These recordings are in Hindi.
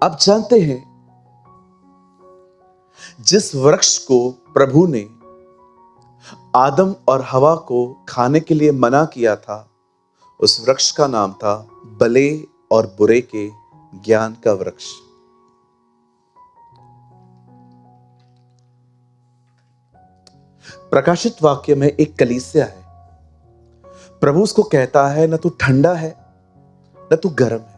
आप जानते हैं, जिस वृक्ष को प्रभु ने आदम और हवा को खाने के लिए मना किया था, उस वृक्ष का नाम था भले और बुरे के ज्ञान का वृक्ष। प्रकाशित वाक्य में एक कलीसिया है। प्रभु उसको कहता है, न तू ठंडा है न तू गर्म है।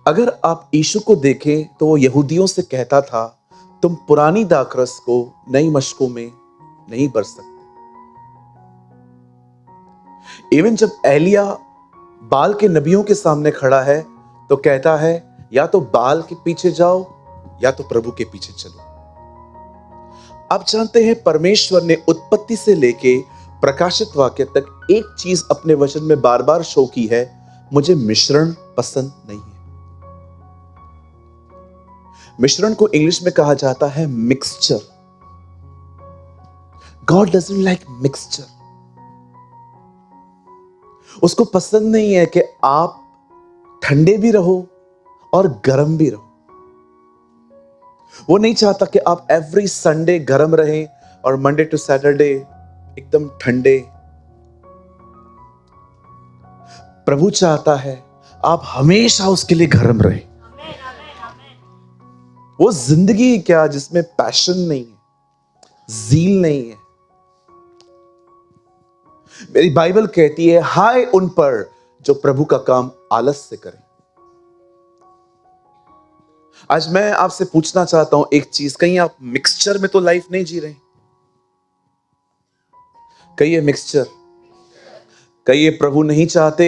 अगर आप यीशु को देखें तो वो यहूदियों से कहता था, तुम पुरानी दाखरस को नई मशकों में नहीं बरस सकते। इवन जब एलिया बाल के नबियों के सामने खड़ा है तो कहता है, या तो बाल के पीछे जाओ या तो प्रभु के पीछे चलो। आप जानते हैं, परमेश्वर ने उत्पत्ति से लेके प्रकाशित वाक्य तक एक चीज अपने वचन में बार बार शो की है, मुझे मिश्रण पसंद नहीं है। मिश्रण को इंग्लिश में कहा जाता है mixture. God doesn't like mixture. उसको पसंद नहीं है कि आप ठंडे भी रहो और गर्म भी रहो। वो नहीं चाहता कि आप एवरी संडे गर्म रहें और मंडे टू सैटरडे एकदम ठंडे। प्रभु चाहता है आप हमेशा उसके लिए गर्म रहे। वो जिंदगी क्या जिसमें पैशन नहीं है, ज़ील नहीं है। मेरी बाइबल कहती है, हाय उन पर जो प्रभु का काम आलस से करें। आज मैं आपसे पूछना चाहता हूं एक चीज, कहीं आप मिक्सचर में तो लाइफ नहीं जी रहे? कहिए मिक्सचर। कहिए प्रभु नहीं चाहते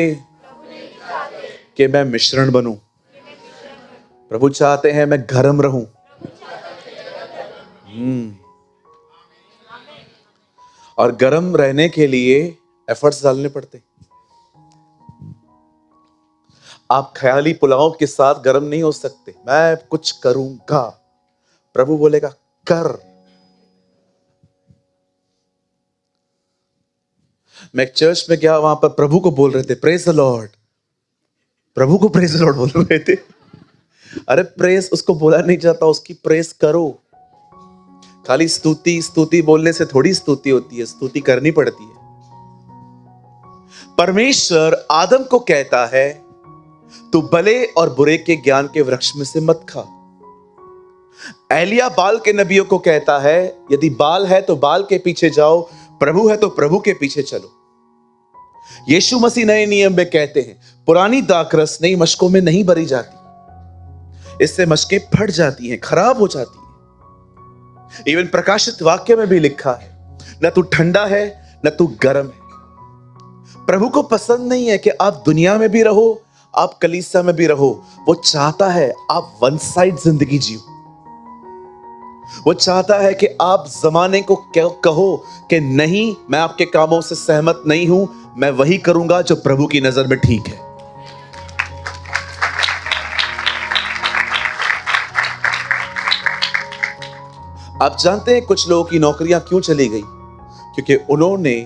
कि मैं मिश्रण बनूं। प्रभु चाहते हैं मैं गर्म रहूं। और गर्म रहने के लिए एफर्ट्स डालने पड़ते। आप ख्याली पुलाव के साथ गर्म नहीं हो सकते। मैं कुछ करूंगा, प्रभु बोलेगा कर। मैं एक चर्च में गया, वहां पर प्रभु को बोल रहे थे प्रेज द लॉर्ड। प्रभु को प्रेज द लॉर्ड बोल रहे थे। अरे प्रेज उसको बोला नहीं जाता, उसकी प्रेज करो। खाली स्तुति स्तुति बोलने से थोड़ी स्तुति होती है, स्तुति करनी पड़ती है। परमेश्वर आदम को कहता है, तू भले और बुरे के ज्ञान के वृक्ष में से मत खा। एलिया बाल के नबियों को कहता है, यदि बाल है तो बाल के पीछे जाओ, प्रभु है तो प्रभु के पीछे चलो। यीशु मसीह नए नियम में कहते हैं, पुरानी दाखरस नई मशकों में नहीं भरी जाती, इससे मशकें फट जाती हैं, खराब हो जाती हैं। इवन प्रकाशित वाक्य में भी लिखा है, न तू ठंडा है न तू गर्म है। प्रभु को पसंद नहीं है कि आप दुनिया में भी रहो, आप कलीसिया में भी रहो। वो चाहता है आप वन साइड जिंदगी जियो। वो चाहता है कि आप जमाने को कहो कि नहीं, मैं आपके कामों से सहमत नहीं हूं, मैं वही करूंगा जो प्रभु की नजर में ठीक है। आप जानते हैं कुछ लोगों की नौकरियां क्यों चली गई? क्योंकि उन्होंने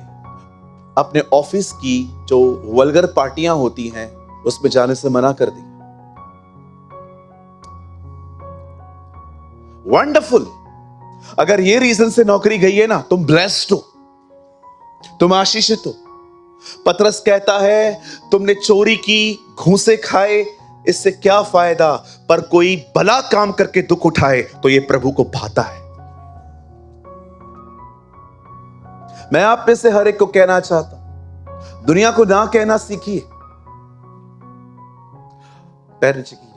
अपने ऑफिस की जो वल्गर पार्टियां होती हैं उसमें जाने से मना कर दी। वंडरफुल। अगर ये रीजन से नौकरी गई है ना, तुम ब्लेस्ड हो, तुम आशीषित हो। पतरस कहता है, तुमने चोरी की, घूसे खाए, इससे क्या फायदा? पर कोई भला काम करके दुख उठाए तो ये प्रभु को भाता है। मैं आप में से हर एक को कहना चाहता हूं, दुनिया को ना कहना सीखिए। पैर नीचे कीजिए।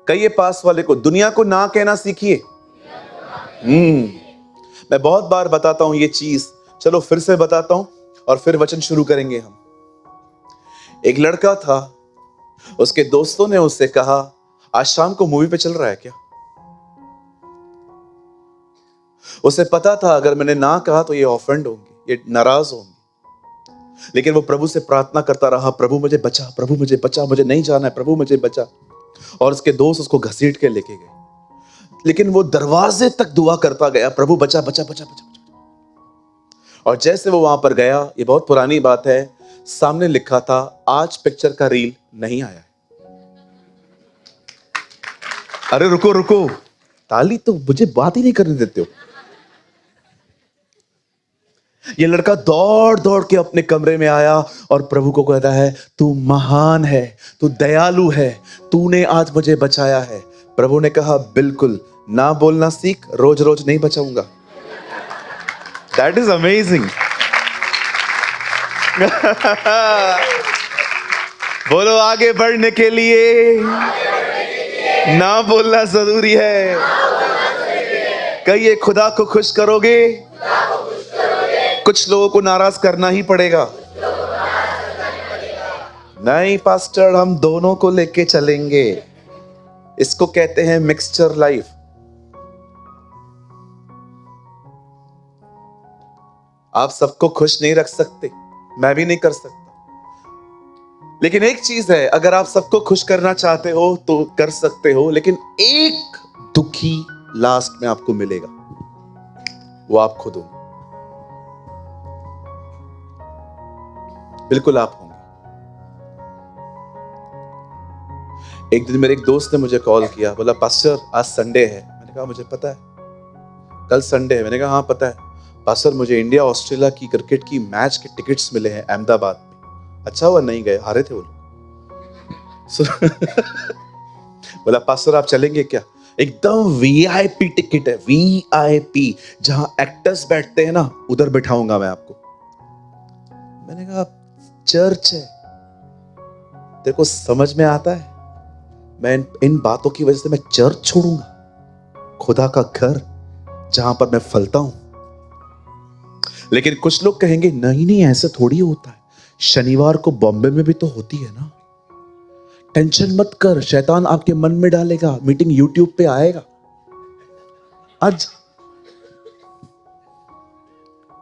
कहिए पास वाले को, दुनिया को ना कहना सीखिए। मैं बहुत बार बताता हूं ये चीज, चलो फिर से बताता हूं और फिर वचन शुरू करेंगे हम। एक लड़का था, उसके दोस्तों ने उससे कहा, आज शाम को मूवी पे चल रहा है क्या? उसे पता था अगर मैंने ना कहा तो ये ऑफेंड होंगे, ये नाराज होंगे। लेकिन वो प्रभु से प्रार्थना करता रहा, प्रभु मुझे बचा, प्रभु मुझे बचा, मुझे नहीं जाना है, प्रभु मुझे बचा। और उसके दोस्त उसको घसीट के लेके गए, लेकिन वो दरवाजे तक दुआ करता गया, प्रभु बचा बचा बचा बचा। और जैसे वो वहां पर गया, ये बहुत पुरानी बात है, सामने लिखा था, आज पिक्चर का रील नहीं आया है। अरे रुको रुको, ताली तो मुझे बात ही नहीं करने देते हो। ये लड़का दौड़ दौड़ के अपने कमरे में आया और प्रभु को कहता है, तू महान है, तू दयालु है, तूने आज मुझे बचाया है। प्रभु ने कहा, बिल्कुल, ना बोलना सीख, रोज रोज नहीं बचाऊंगा। That is amazing. बोलो, आगे बढ़ने के लिए ना बोलना जरूरी है। कहिए, खुदा को खुश करोगे, कुछ लोगों को नाराज करना ही पड़ेगा। नहीं पास्टर, हम दोनों को लेके चलेंगे। इसको कहते हैं मिक्सचर लाइफ। आप सबको खुश नहीं रख सकते, मैं भी नहीं कर सकता, लेकिन एक चीज है, अगर आप सबको खुश करना चाहते हो तो कर सकते हो, लेकिन एक दुखी लास्ट में आपको मिलेगा, वो आप खुद हो। बिल्कुल आप होंगे। एक दिन मेरे एक दोस्त ने मुझे कॉल किया, बोला, पास्टर आज संडे है। मैंने कहा, मुझे पता है, कल संडे है। मैंने कहा, हाँ पता है। पास्टर, मुझे इंडिया ऑस्ट्रेलिया की क्रिकेट की मैच के टिकट्स मिले हैं अहमदाबाद में। अच्छा हुआ नहीं गए, हारे थे वो लोग। बोला, पास्टर आप चलेंगे क्या? एकदम वीआईपी टिकट है, वीआईपी, जहां एक्टर्स बैठते हैं ना, उधर बिठाऊंगा मैं आपको। मैंने कहा, चर्च है, तेरे को समझ में आता है? मैं इन बातों की वजह से मैं चर्च छोड़ूंगा, खुदा का घर जहां पर मैं फलता हूं। लेकिन कुछ लोग कहेंगे, नहीं नहीं, ऐसे थोड़ी होता है, शनिवार को बॉम्बे में भी तो होती है ना। टेंशन मत कर, शैतान आपके मन में डालेगा, मीटिंग यूट्यूब पे आएगा। आज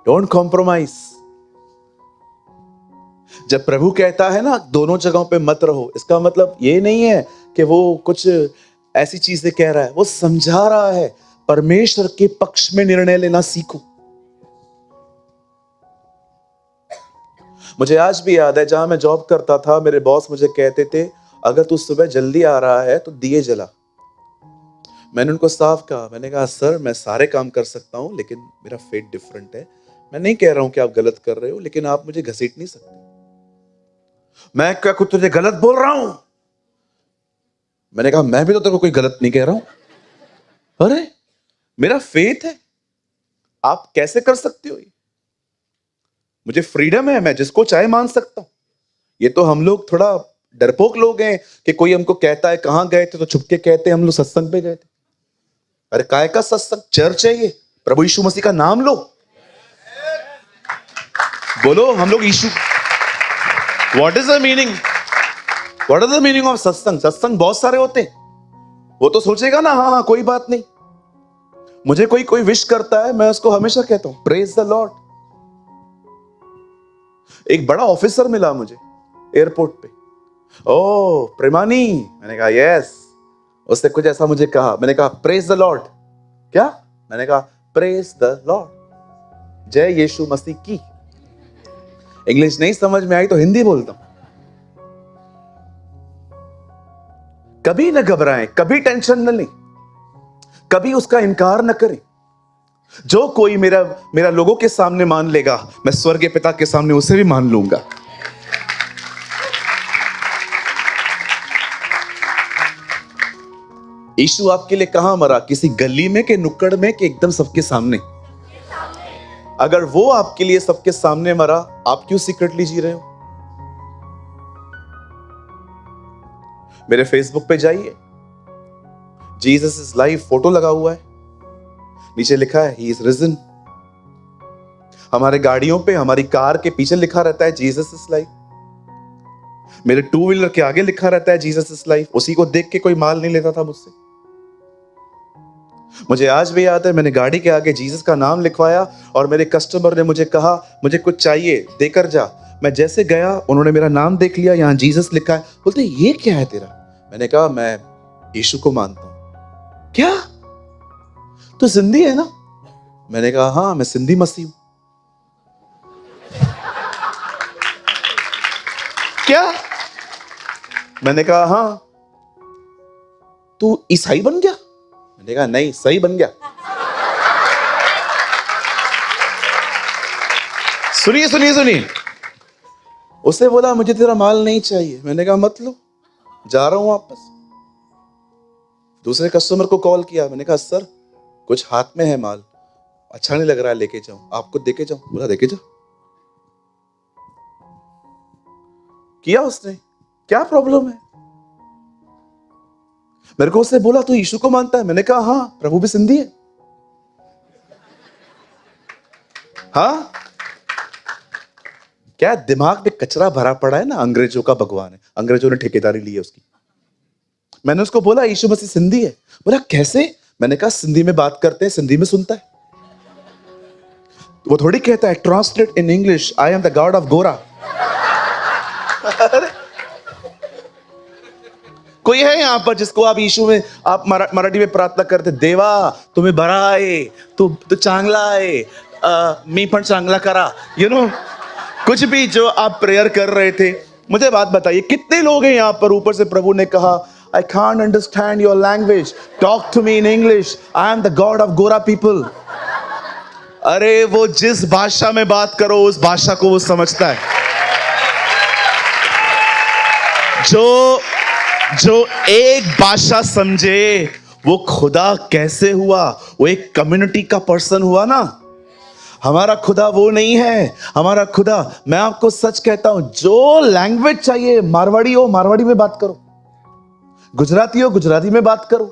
डोंट कॉम्प्रोमाइज। जब प्रभु कहता है ना, दोनों जगहों पे मत रहो, इसका मतलब ये नहीं है कि वो कुछ ऐसी चीजें कह रहा है, वो समझा रहा है, परमेश्वर के पक्ष में निर्णय लेना सीखो। मुझे आज भी याद है, जहां मैं जॉब करता था, मेरे बॉस मुझे कहते थे, अगर तू सुबह जल्दी आ रहा है तो दिए जला। मैंने उनको साफ कहा, मैंने कहा, सर मैं सारे काम कर सकता हूं, लेकिन मेरा फेट डिफरेंट है। मैं नहीं कह रहा हूं कि आप गलत कर रहे हो, लेकिन आप मुझे घसीट नहीं सकते। मैं क्या कुछ तुझे गलत बोल रहा हूं? मैंने कहा, मैं भी तो तेरे को कोई गलत नहीं कह रहा हूं। अरे मेरा फेथ है, आप कैसे कर सकते हो? मुझे फ्रीडम है, मैं जिसको चाहे मान सकता हूं। ये तो हम लोग थोड़ा डरपोक लोग हैं कि कोई हमको कहता है कहां गए थे तो छुपके कहते हैं हम लोग सत्संग पे गए थे। अरे काय का सत्संग, चर्च है ये, प्रभु यीशु मसीह का नाम लो, बोलो हम लोग Yeshu. What is the meaning, what is the meaning of satsang? सत्संग बहुत सारे होते हैं। वो तो सोचेगा ना, हाँ हाँ कोई बात नहीं। मुझे कोई कोई विश करता है, मैं उसको हमेशा कहता हूं, प्रेज द लॉर्ड। एक बड़ा ऑफिसर मिला मुझे एयरपोर्ट पे, ओ प्रेमानी। मैंने कहा यस। उसने कुछ ऐसा मुझे कहा, मैंने कहा प्रेज द लॉर्ड। क्या? मैंने कहा प्रेज द लॉर्ड, जय यीशु मसीह की। इंग्लिश नहीं समझ में आई तो हिंदी बोलता हूं। कभी न घबराएं, कभी टेंशन न लें, कभी उसका इनकार न करें। जो कोई मेरा लोगों के सामने मान लेगा, मैं स्वर्गीय पिता के सामने उसे भी मान लूंगा। यीशु आपके लिए कहां मरा? किसी गली में के नुक्कड़ में कि एकदम सबके सामने? अगर वो आपके लिए सबके सामने मरा, आप क्यों सीक्रेटली जी रहे हो? मेरे फेसबुक पे जाइए, जीसस इज लाइव फोटो लगा हुआ है, नीचे लिखा है ही इज रिजन। हमारे गाड़ियों पे, हमारी कार के पीछे लिखा रहता है जीसस इज लाइव। मेरे टू व्हीलर के आगे लिखा रहता है जीसस इज लाइव। उसी को देख के कोई माल नहीं लेता था मुझसे। मुझे आज भी याद है, मैंने गाड़ी के आगे जीसस का नाम लिखवाया और मेरे कस्टमर ने मुझे कहा मुझे कुछ चाहिए, देकर जा। मैं जैसे गया, उन्होंने मेरा नाम देख लिया, यहां जीसस लिखा है। बोलते ये क्या है तेरा? मैंने कहा मैं यीशु को मानता हूं। क्या तो सिंधी है ना? मैंने कहा हाँ मैं सिंधी मसीह हूं। क्या? मैंने कहा हाँ। तू ईसाई बन गया? मैंने कहा नहीं, सही बन गया। सुनिए सुनिए सुनिए, उसने बोला मुझे तेरा माल नहीं चाहिए। मैंने कहा मत लो, जा रहा हूं वापस। दूसरे कस्टमर को कॉल किया, मैंने कहा सर कुछ हाथ में है माल, अच्छा नहीं लग रहा है, लेके जाऊं, आपको देके जाऊं? बोला देके जाओ। किया उसने। क्या प्रॉब्लम है? मेरे को उसने बोला तू यीशु को मानता है? मैंने कहा हाँ, प्रभु भी सिंधी है। हाँ, क्या दिमाग में कचरा भरा पड़ा है ना, अंग्रेजों का भगवान है, अंग्रेजों ने ठेकेदारी ली है उसकी। मैंने उसको बोला यीशु मसीह सिंधी है। बोला कैसे? मैंने कहा सिंधी में बात करते हैं, सिंधी में सुनता है। वो थोड़ी कहता है translate in English, I am the god of गोरा। कोई है यहां पर जिसको आप यीशु में आप मराठी में प्रार्थना करते, देवा तुम्हें बरा आहे, तू चांगला आहे, मी पण चांगला करा, यू नो, कुछ भी जो आप प्रेयर कर रहे थे। मुझे बात बताइए, कितने लोग हैं यहां पर? ऊपर से प्रभु ने कहा I can't understand your language, talk to me in English, I am the god of गोरा पीपल। अरे वो जिस भाषा में बात करो उस भाषा को वो समझता है। जो एक भाषा समझे वो खुदा कैसे हुआ? वो एक कम्युनिटी का पर्सन हुआ ना। हमारा खुदा वो नहीं है। हमारा खुदा, मैं आपको सच कहता हूं, जो लैंग्वेज चाहिए, मारवाड़ी हो मारवाड़ी में बात करो, गुजराती हो गुजराती में बात करो,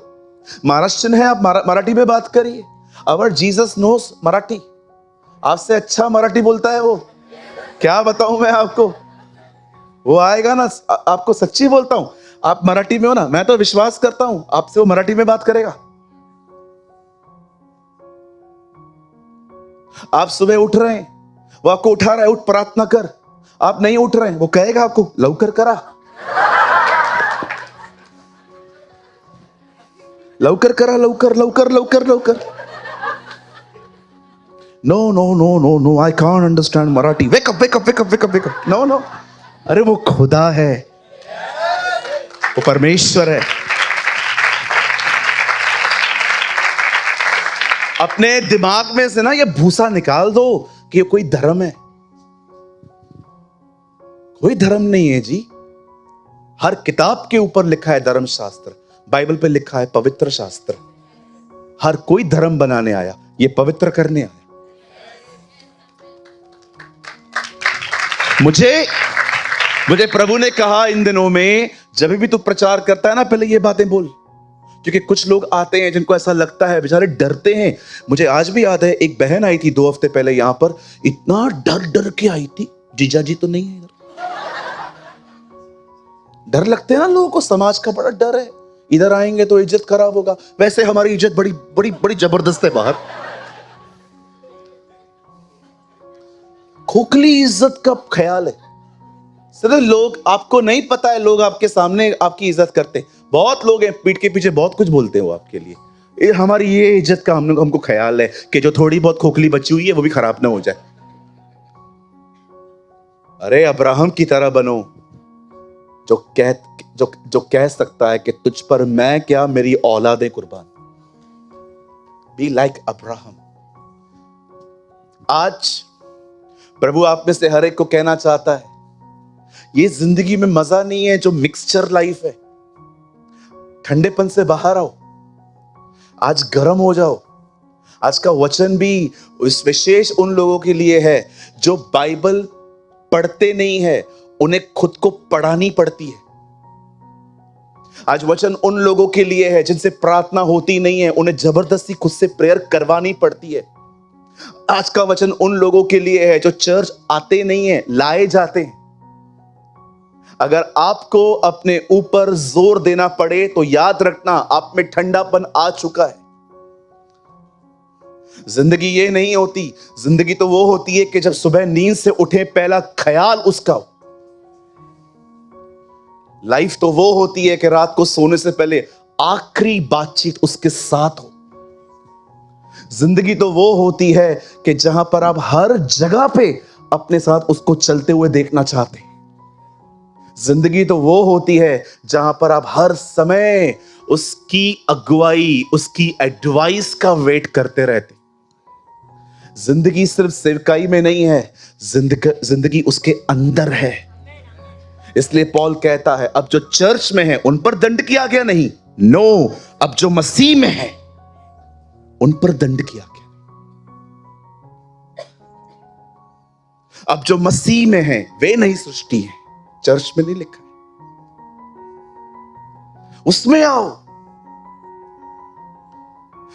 महाराष्ट्रन है आप मराठी में बात करिए। अवर जीसस नोस मराठी, आपसे अच्छा मराठी बोलता है वो। क्या बताऊं मैं आपको, वो आएगा ना, आपको सच्ची बोलता हूं, आप मराठी में हो ना, मैं तो विश्वास करता हूं आपसे वो मराठी में बात करेगा। आप सुबह उठ रहे हैं, वो आपको उठा रहा है, उठ प्रार्थना कर। आप नहीं उठ रहे हैं, वो कहेगा आपको लवकर करा, लवकर करा, लवकर लवकर लवकर लवकर। No no no no no, I can't understand Marathi, wake up wake up wake up wake up wake up. No no, अरे वो खुदा है, वो परमेश्वर है। अपने दिमाग में से ना ये भूसा निकाल दो कि ये कोई धर्म है। कोई धर्म नहीं है जी। हर किताब के ऊपर लिखा है धर्म शास्त्र, बाइबल पे लिखा है पवित्र शास्त्र। हर कोई धर्म बनाने आया, ये पवित्र करने आया। मुझे प्रभु ने कहा इन दिनों में, जब भी तू प्रचार करता है ना, पहले ये बातें बोल। क्योंकि कुछ लोग आते हैं जिनको ऐसा लगता है, बेचारे डरते हैं। मुझे आज भी याद है, एक बहन आई थी 2 हफ्ते पहले यहां पर, इतना डर डर के आई थी, जीजा जी तो नहीं है इधर। डर लगते हैं ना लोगों को, समाज का बड़ा डर है, इधर आएंगे तो इज्जत खराब होगा। वैसे हमारी इज्जत बड़ी बड़ी बड़ी जबरदस्त है बाहर। खोखली इज्जत का ख्याल है। सिर्फ लोग, आपको नहीं पता है, लोग आपके सामने आपकी इज्जत करते हैं। बहुत लोग हैं पीठ के पीछे बहुत कुछ बोलते हैं वो आपके लिए। ये हमारी ये इज्जत का हमको ख्याल है कि जो थोड़ी बहुत खोखली बची हुई है वो भी खराब ना हो जाए। अरे अब्राहम की तरह बनो, जो कह सकता है कि तुझ पर मैं क्या, मेरी औलादें कुर्बान। Be like Abraham. आज प्रभु आप में से हर एक को कहना चाहता है, ये जिंदगी में मजा नहीं है जो मिक्सचर लाइफ है। ठंडेपन से बाहर आओ, आज गर्म हो जाओ। आज का वचन भी विशेष उन लोगों के लिए है जो बाइबल पढ़ते नहीं है, उन्हें खुद को पढ़ानी पड़ती है। आज वचन उन लोगों के लिए है जिनसे प्रार्थना होती नहीं है, उन्हें जबरदस्ती खुद से प्रेयर करवानी पड़ती है। आज का वचन उन लोगों के लिए है जो चर्च आते नहीं है, लाए जाते हैं। अगर आपको अपने ऊपर जोर देना पड़े तो याद रखना, आप में ठंडापन आ चुका है। जिंदगी ये नहीं होती। जिंदगी तो वो होती है कि जब सुबह नींद से उठे पहला ख्याल उसका हो। लाइफ तो वो होती है कि रात को सोने से पहले आखिरी बातचीत उसके साथ हो। जिंदगी तो वो होती है कि जहां पर आप हर जगह पे अपने साथ उसको चलते हुए देखना चाहते हैं। जिंदगी तो वो होती है जहां पर आप हर समय उसकी अगुवाई, उसकी एडवाइस का वेट करते रहते। जिंदगी सिर्फ सेवकाई में नहीं है, जिंदगी उसके अंदर है। इसलिए पौल कहता है अब जो चर्च में है उन पर दंड किया गया नहीं, नो, अब जो मसीह में है उन पर दंड किया गया। अब जो मसीह में है वे नई सृष्टि है, चर्च में नहीं लिखा है। उसमें आओ,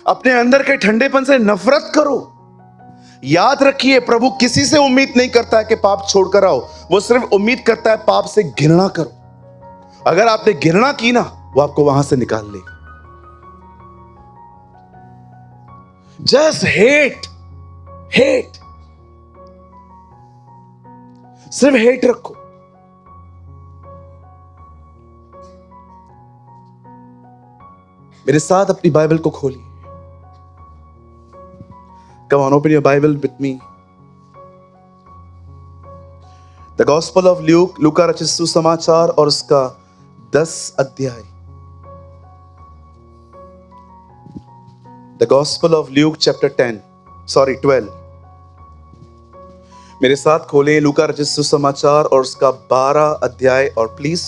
अपने अंदर के ठंडेपन से नफरत करो। याद रखिए, प्रभु किसी से उम्मीद नहीं करता है कि पाप छोड़कर आओ, वो सिर्फ उम्मीद करता है पाप से घृणा करो। अगर आपने घृणा की ना, वो आपको वहां से निकाल लेगा। जस्ट हेट, हेट, सिर्फ हेट रखो। मेरे साथ अपनी बाइबल को खोलिए। Come on, open your Bible with me. The Gospel of Luke, लूका रचित सुसमाचार और उसका 10 अध्याय। The Gospel of Luke chapter 12। मेरे साथ खोलें लूका रचित सुसमाचार और उसका 12 अध्याय, और प्लीज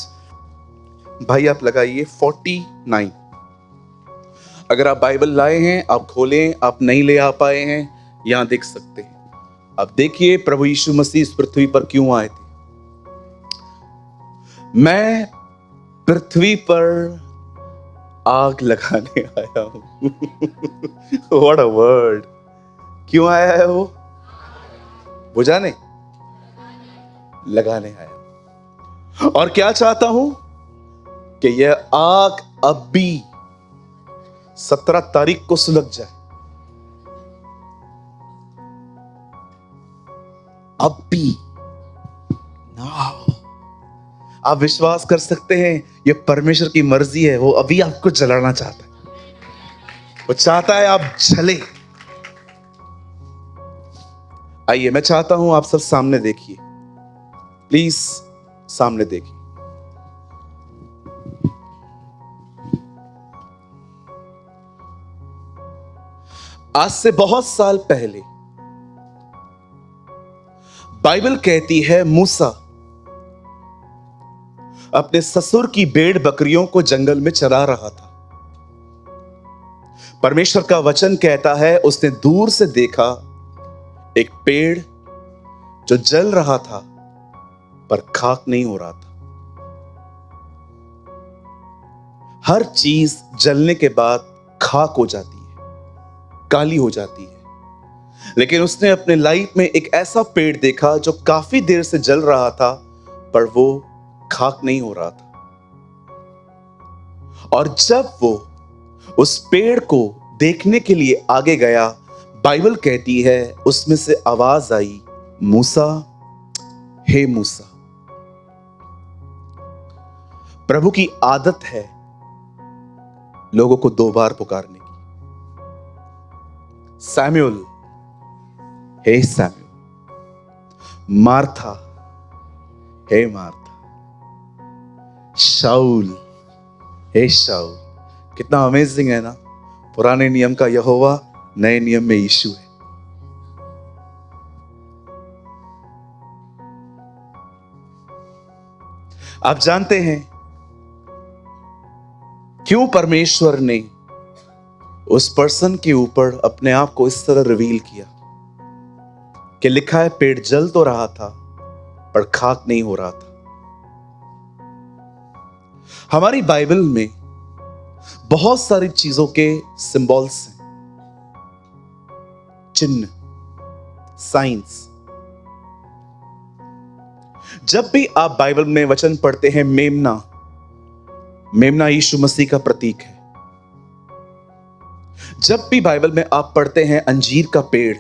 भाई आप लगाइए 49। अगर आप बाइबल लाए हैं आप खोलें, आप नहीं ले आ पाए हैं यहां देख सकते हैं। अब देखिए प्रभु यीशु मसीह इस पृथ्वी पर क्यों आए थे। मैं पृथ्वी पर आग लगाने आया हूं। What a word. क्यों आया है वो? बुझाने, लगाने आया। और क्या चाहता हूं कि यह आग अब भी 17 तारीख को सुलग जाए। अब भी नाउ। आप विश्वास कर सकते हैं यह परमेश्वर की मर्जी है, वो अभी आपको जलाना चाहता है। वो चाहता है आप जले। आइए, मैं चाहता हूं आप सब सामने देखिए, प्लीज सामने देखिए। आज से बहुत साल पहले बाइबल कहती है मूसा अपने ससुर की भेड़ बकरियों को जंगल में चरा रहा था। परमेश्वर का वचन कहता है उसने दूर से देखा एक पेड़ जो जल रहा था पर खाक नहीं हो रहा था। हर चीज जलने के बाद खाक हो जाती है, काली हो जाती है, लेकिन उसने अपने लाइफ में एक ऐसा पेड़ देखा जो काफी देर से जल रहा था पर वो खाक नहीं हो रहा था। और जब वो उस पेड़ को देखने के लिए आगे गया, बाइबल कहती है उसमें से आवाज आई, मूसा, हे मूसा। प्रभु की आदत है लोगों को 2 बार पुकारने की। सैमुअल, हे सैमुअल। मार्था, हे मार्था। शाऊल, हे शाऊल। कितना अमेजिंग है ना। पुराने नियम का यहोवा, नए नियम में यीशु है। आप जानते हैं क्यों परमेश्वर ने उस पर्सन के ऊपर अपने आप को इस तरह रिवील किया कि लिखा है पेड़ जल तो रहा था पर खाक नहीं हो रहा था। हमारी बाइबल में बहुत सारी चीजों के सिंबल्स हैं, चिन्ह, साइंस। जब भी आप बाइबल में वचन पढ़ते हैं, मेमना, मेमना यीशु मसीह का प्रतीक है। जब भी बाइबल में आप पढ़ते हैं अंजीर का पेड़,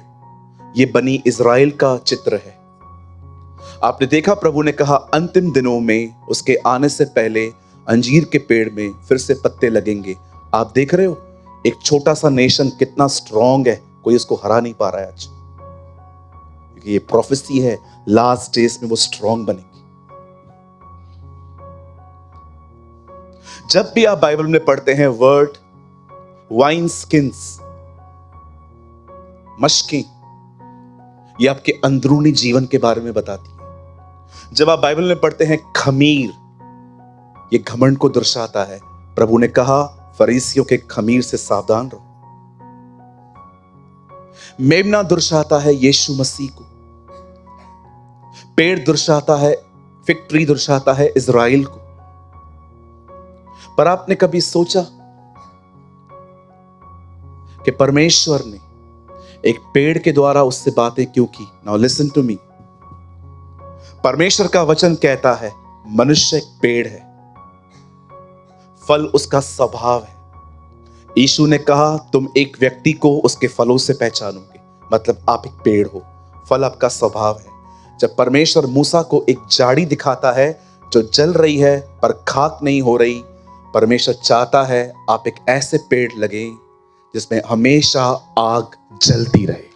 यह बनी इज़राइल का चित्र है। आपने देखा प्रभु ने कहा अंतिम दिनों में उसके आने से पहले अंजीर के पेड़ में फिर से पत्ते लगेंगे। आप देख रहे हो एक छोटा सा नेशन कितना स्ट्रांग है, कोई उसको हरा नहीं पा रहा है आज, क्योंकि ये प्रोफेसी है लास्ट डेज में वो स्ट्रांग बनेगी। जब भी आप बाइबल में पढ़ते हैं वर्ड वाइन स्किन्स, मशकें, ये आपके अंदरूनी जीवन के बारे में बताती है। जब आप बाइबल में पढ़ते हैं खमीर, ये घमंड को दर्शाता है। प्रभु ने कहा फरीसियों के खमीर से सावधान रहो। मेमना दर्शाता है यीशु मसीह को। पेड़ दर्शाता है, फिग ट्री दर्शाता है इज़राइल को। पर आपने कभी सोचा कि परमेश्वर ने एक पेड़ के द्वारा उससे बातें क्यों की? Now listen to me. परमेश्वर का वचन कहता है मनुष्य एक पेड़ है, फल उसका स्वभाव है। यीशु ने कहा तुम एक व्यक्ति को उसके फलों से पहचानोगे, मतलब आप एक पेड़ हो, फल आपका स्वभाव है। जब परमेश्वर मूसा को एक झाड़ी दिखाता है जो जल रही है पर खाक नहीं हो रही, परमेश्वर चाहता है आप एक ऐसे पेड़ लगे जिसमें हमेशा आग जलती रहे।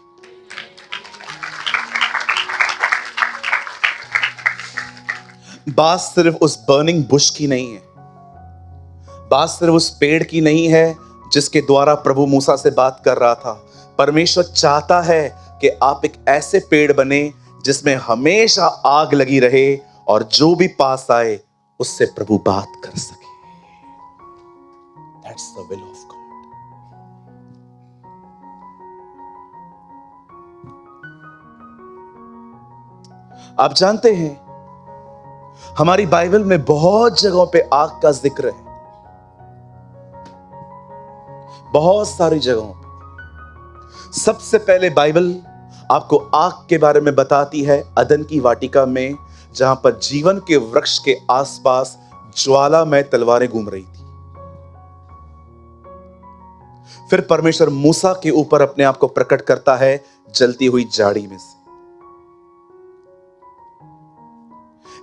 बात सिर्फ उस बर्निंग बुश की नहीं है, बात सिर्फ उस पेड़ की नहीं है जिसके द्वारा प्रभु मूसा से बात कर रहा था। परमेश्वर चाहता है कि आप एक ऐसे पेड़ बने जिसमें हमेशा आग लगी रहे और जो भी पास आए उससे प्रभु बात कर सके। That's the will of God. आप जानते हैं हमारी बाइबल में बहुत जगहों पे आग का जिक्र है, बहुत सारी जगहों पे। सबसे पहले बाइबल आपको आग के बारे में बताती है अदन की वाटिका में, जहां पर जीवन के वृक्ष के आसपास ज्वालामय तलवारें घूम रही थी। फिर परमेश्वर मूसा के ऊपर अपने आप को प्रकट करता है जलती हुई झाड़ी में से।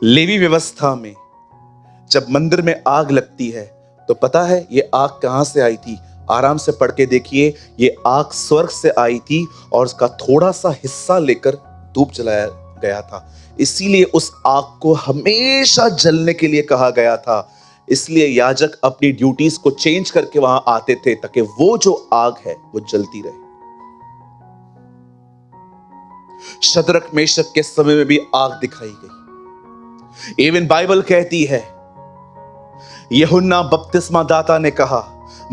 लेवी व्यवस्था में जब मंदिर में आग लगती है तो पता है ये आग कहां से आई थी? आराम से पढ़ के देखिए, ये आग स्वर्ग से आई थी और उसका थोड़ा सा हिस्सा लेकर धूप जलाया गया था। इसीलिए उस आग को हमेशा जलने के लिए कहा गया था। इसलिए याजक अपनी ड्यूटीज को चेंज करके वहां आते थे ताकि वो जो आग है वो जलती रहे। शद्रक मेशक के समय में भी आग दिखाई गई। इवन बाइबल कहती है यूहन्ना बपतिस्मा दाता ने कहा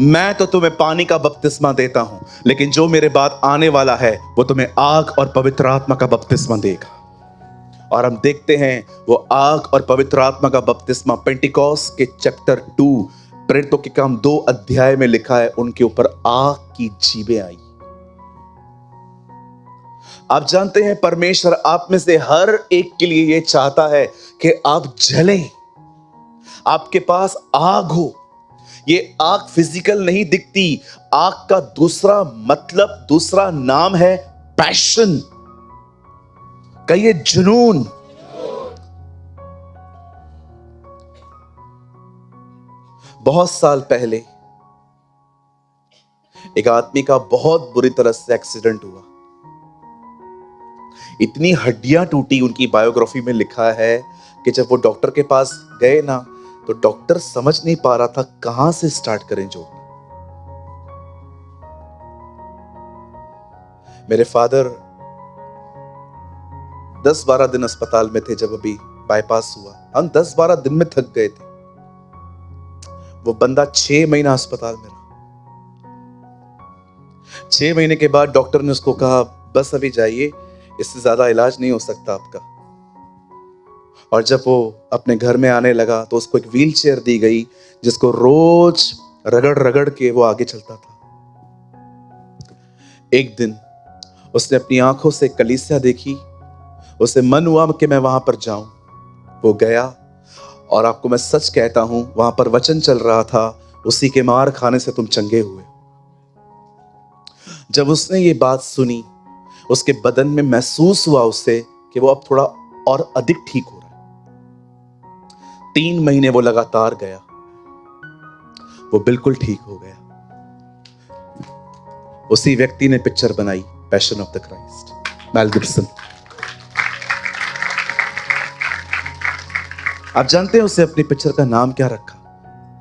मैं तो तुम्हें पानी का बपतिस्मा देता हूं, लेकिन जो मेरे बाद आने वाला है वो तुम्हें आग और पवित्र आत्मा का बपतिस्मा देगा। और हम देखते हैं वो आग और पवित्र आत्मा का बपतिस्मा पेंटिकॉस्ट के चैप्टर 2 प्रेरितों के काम 2 अध्याय में लिखा है। उनके ऊपर आग की जीभें आई। आप जानते हैं परमेश्वर आप में से हर एक के लिए यह चाहता है कि आप जलें, आपके पास आग हो। ये आग फिजिकल नहीं दिखती, आग का दूसरा मतलब, दूसरा नाम है पैशन, कहिए जुनून। बहुत साल पहले एक आदमी का बहुत बुरी तरह से एक्सीडेंट हुआ, इतनी हड्डियां टूटी। उनकी बायोग्राफी में लिखा है कि जब वो डॉक्टर के पास गए ना तो डॉक्टर समझ नहीं पा रहा था कहां से स्टार्ट करें जोड़ना। मेरे फादर 10-12 दिन अस्पताल में थे जब अभी बाईपास हुआ। हम 10-12 दिन में थक गए थे। वो बंदा 6 महीना अस्पताल में रहा। 6 महीने के बाद डॉक्टर ने उसको कहा बस अभी जाइए, इससे ज्यादा इलाज नहीं हो सकता आपका। और जब वो अपने घर में आने लगा तो उसको एक व्हील चेयर दी गई जिसको रोज रगड़ रगड़ के वो आगे चलता था। एक दिन उसने अपनी आंखों से कलीसिया देखी, उसे मन हुआ कि मैं वहां पर जाऊं। वो गया और आपको मैं सच कहता हूं वहां पर वचन चल रहा था, उसी के मार खाने से तुम चंगे हुए। जब उसने ये बात सुनी उसके बदन में महसूस हुआ उससे कि वो अब थोड़ा और अधिक ठीक हो रहा है। 3 महीने वो लगातार गया, वो बिल्कुल ठीक हो गया। उसी व्यक्ति ने पिक्चर बनाई passion of the Christ, Mel Gibson. आप जानते हैं उसे अपनी पिक्चर का नाम क्या रखा?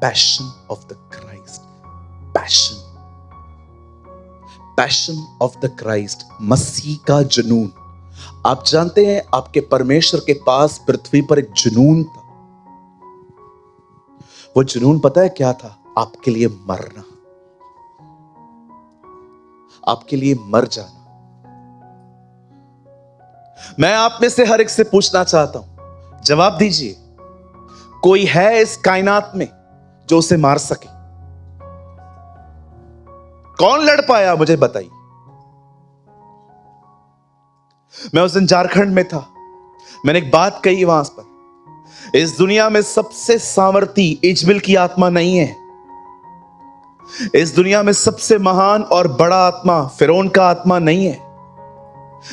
Passion of the Christ. Passion of the Christ, मसीह का जुनून। आप जानते हैं आपके परमेश्वर के पास पृथ्वी पर एक जुनून था। वो जुनून पता है क्या था? आपके लिए मरना, आपके लिए मर जाना। मैं आप में से हर एक से पूछना चाहता हूं, जवाब दीजिए, कोई है इस कायनात में जो उसे मार सके? कौन लड़ पाया? मुझे बताइए। मैं उस दिन झारखंड में था, मैंने एक बात कही वहां पर, इस दुनिया में सबसे सामर्थी इजबिल की आत्मा नहीं है। इस दुनिया में सबसे महान और बड़ा आत्मा फिरौन का आत्मा नहीं है।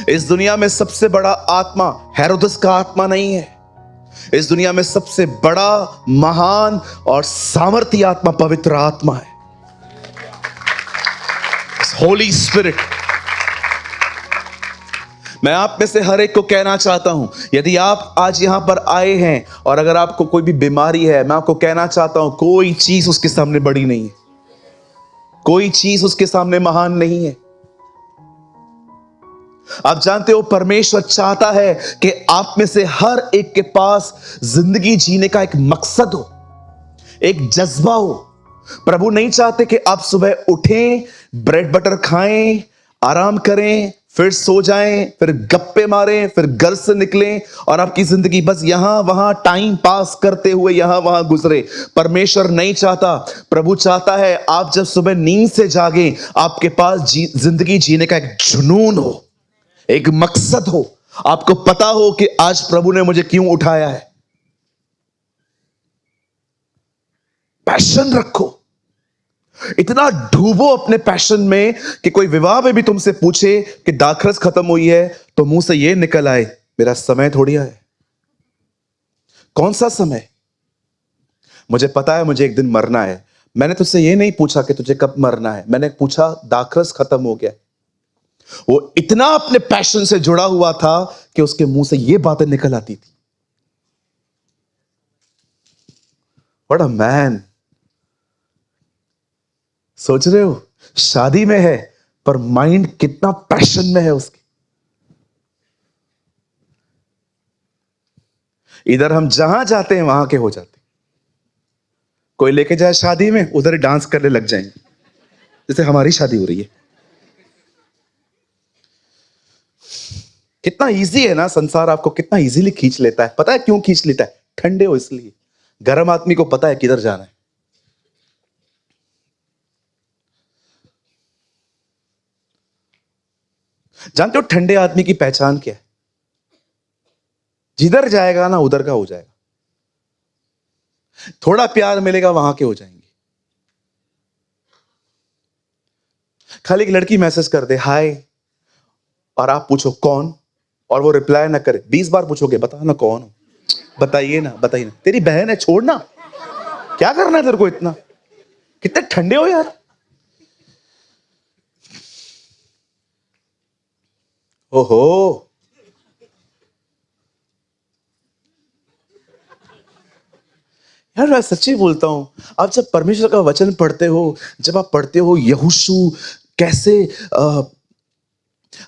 इस दुनिया में सबसे बड़ा आत्मा हेरोदस का आत्मा नहीं है। इस दुनिया में सबसे बड़ा, महान और सामर्थी आत्मा पवित्र आत्मा है, होली स्पिरिट। मैं आप में से हर एक को कहना चाहता हूं, यदि आप आज यहां पर आए हैं और अगर आपको कोई भी बीमारी है, मैं आपको कहना चाहता हूं, कोई चीज उसके सामने बड़ी नहीं है, कोई चीज उसके सामने महान नहीं है। आप जानते हो परमेश्वर चाहता है कि आप में से हर एक के पास जिंदगी जीने का एक मकसद हो, एक जज्बा हो। प्रभु नहीं चाहते कि आप सुबह उठें, ब्रेड बटर खाएं, आराम करें, फिर सो जाएं, फिर गप्पे मारें, फिर घर से निकलें और आपकी जिंदगी बस यहां वहां टाइम पास करते हुए यहां वहां गुजरे। परमेश्वर नहीं चाहता। प्रभु चाहता है आप जब सुबह नींद से जागें, आपके पास जिंदगी जीने का एक जुनून हो, एक मकसद हो। आपको पता हो कि आज प्रभु ने मुझे क्यों उठाया है। पैशन रखो, इतना डूबो अपने पैशन में कि कोई विवाह में भी तुमसे पूछे कि दाखरस खत्म हुई है तो मुंह से ये निकल आए, मेरा समय थोड़ी है। कौन सा समय? मुझे पता है मुझे एक दिन मरना है। मैंने तुझसे ये नहीं पूछा कि तुझे कब मरना है, मैंने पूछा दाखरस खत्म हो गया। वो इतना अपने पैशन से जुड़ा हुआ था कि उसके मुंह से ये बातें निकल आती थी। What a man. सोच रहे हो, शादी में है पर माइंड कितना पैशन में है उसके। इधर हम जहां जाते हैं वहां के हो जाते। कोई लेके जाए शादी में, उधर ही डांस करने लग जाएंगे जैसे हमारी शादी हो रही है। कितना इजी है ना संसार, आपको कितना इजीली खींच लेता है। पता है क्यों खींच लेता है? ठंडे हो इसलिए। गर्म आदमी को पता है किधर जाना है। जानते हो ठंडे आदमी की पहचान क्या है? जिधर जाएगा ना उधर का हो जाएगा। थोड़ा प्यार मिलेगा वहां के हो जाएंगे। खाली एक लड़की मैसेज कर दे हाय और आप पूछो कौन, और वो रिप्लाई ना करे, 20 बार पूछोगे बता ना कौन हो, बताइए ना, बताइए ना, तेरी बहन है, छोड़ना, क्या करना है तेरे को इतना। कितने ठंडे हो यार। ओहो, यार मैं सच्ची बोलता हूं, आप जब परमेश्वर का वचन पढ़ते हो, जब आप पढ़ते हो यहोशू कैसे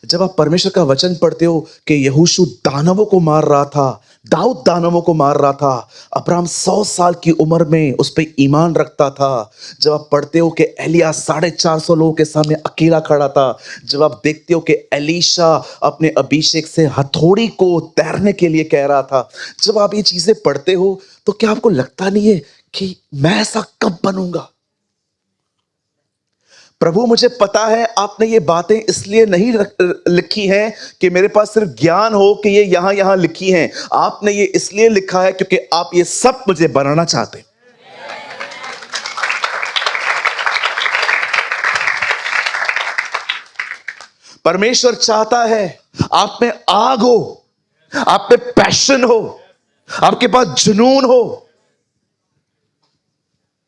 जब आप परमेश्वर का वचन पढ़ते हो कि यहोशू दानवों को मार रहा था, दाऊद दानवों को मार रहा था, अब्राहम 100 साल की उम्र में उस पर ईमान रखता था। जब आप पढ़ते हो कि एलिया 450 लोगों के सामने अकेला खड़ा था। जब आप देखते हो कि एलीशा अपने अभिषेक से हथौड़ी को तैरने के लिए कह रहा था। जब आप ये चीजें पढ़ते हो तो क्या आपको लगता नहीं है कि मैं ऐसा कब बनूंगा? प्रभु मुझे पता है आपने ये बातें इसलिए नहीं लिखी हैं कि मेरे पास सिर्फ ज्ञान हो कि ये यहां यहां लिखी हैं। आपने ये इसलिए लिखा है क्योंकि आप ये सब मुझे बनाना चाहते हैं। परमेश्वर चाहता है आप में आग हो, आप में पैशन हो, आपके पास जुनून हो।